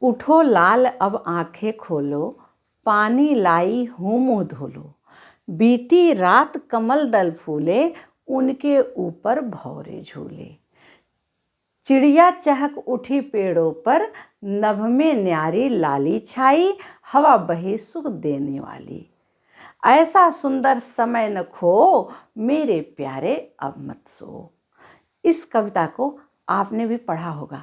उठो लाल अब आंखें खोलो, पानी लाई हूँ मुँह धोलो। बीती रात कमल दल फूले, उनके ऊपर भौरे झूले। चिड़िया चहक उठी पेड़ों पर, नभ में न्यारी लाली छाई, हवा बही सुख देने वाली। ऐसा सुंदर समय न खो, मेरे प्यारे अब मत सो। इस कविता को आपने भी पढ़ा होगा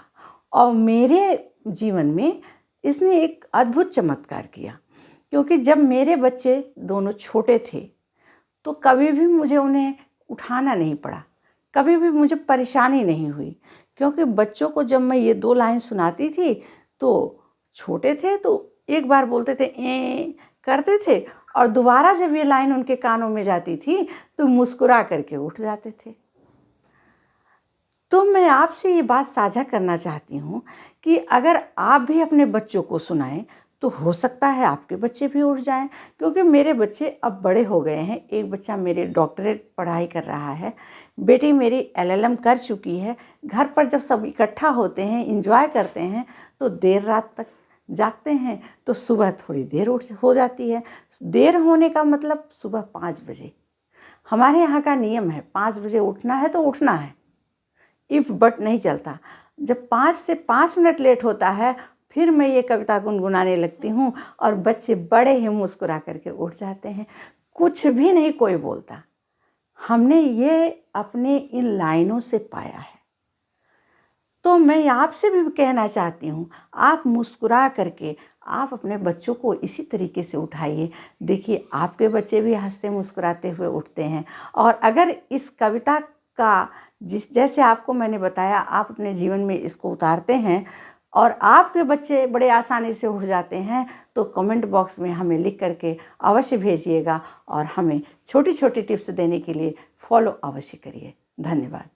और मेरे जीवन में इसने एक अद्भुत चमत्कार किया, क्योंकि जब मेरे बच्चे दोनों छोटे थे तो कभी भी मुझे उन्हें उठाना नहीं पड़ा, कभी भी मुझे परेशानी नहीं हुई, क्योंकि बच्चों को जब मैं ये 2 लाइन सुनाती थी तो छोटे थे तो एक बार बोलते थे ए करते थे, और दोबारा जब ये लाइन उनके कानों में जाती थी तो मुस्कुरा करके उठ जाते थे। तो मैं आपसे ये बात साझा करना चाहती हूँ कि अगर आप भी अपने बच्चों को सुनाएं तो हो सकता है आपके बच्चे भी उठ जाएं, क्योंकि मेरे बच्चे अब बड़े हो गए हैं। एक बच्चा मेरे डॉक्टरेट पढ़ाई कर रहा है, बेटी मेरी LLM कर चुकी है। घर पर जब सब इकट्ठा होते हैं, एंजॉय करते हैं तो देर रात तक जागते हैं, तो सुबह थोड़ी देर हो जाती है। देर होने का मतलब सुबह 5 बजे हमारे यहाँ का नियम है, 5 बजे उठना है तो उठना है, इफ़ बट नहीं चलता। जब 5 से 5 मिनट लेट होता है फिर मैं ये कविता गुनगुनाने लगती हूँ और बच्चे बड़े ही मुस्कुरा करके उठ जाते हैं, कुछ भी नहीं कोई बोलता। हमने ये अपने इन लाइनों से पाया है। तो मैं आपसे भी कहना चाहती हूँ, आप मुस्कुरा करके आप अपने बच्चों को इसी तरीके से उठाइए। देखिए आपके बच्चे भी हंसते मुस्कुराते हुए उठते हैं। और अगर इस कविता का जैसे आपको मैंने बताया आप अपने जीवन में इसको उतारते हैं और आपके बच्चे बड़े आसानी से उठ जाते हैं, तो कमेंट बॉक्स में हमें लिख करके अवश्य भेजिएगा और हमें छोटी छोटी टिप्स देने के लिए फॉलो अवश्य करिए। धन्यवाद।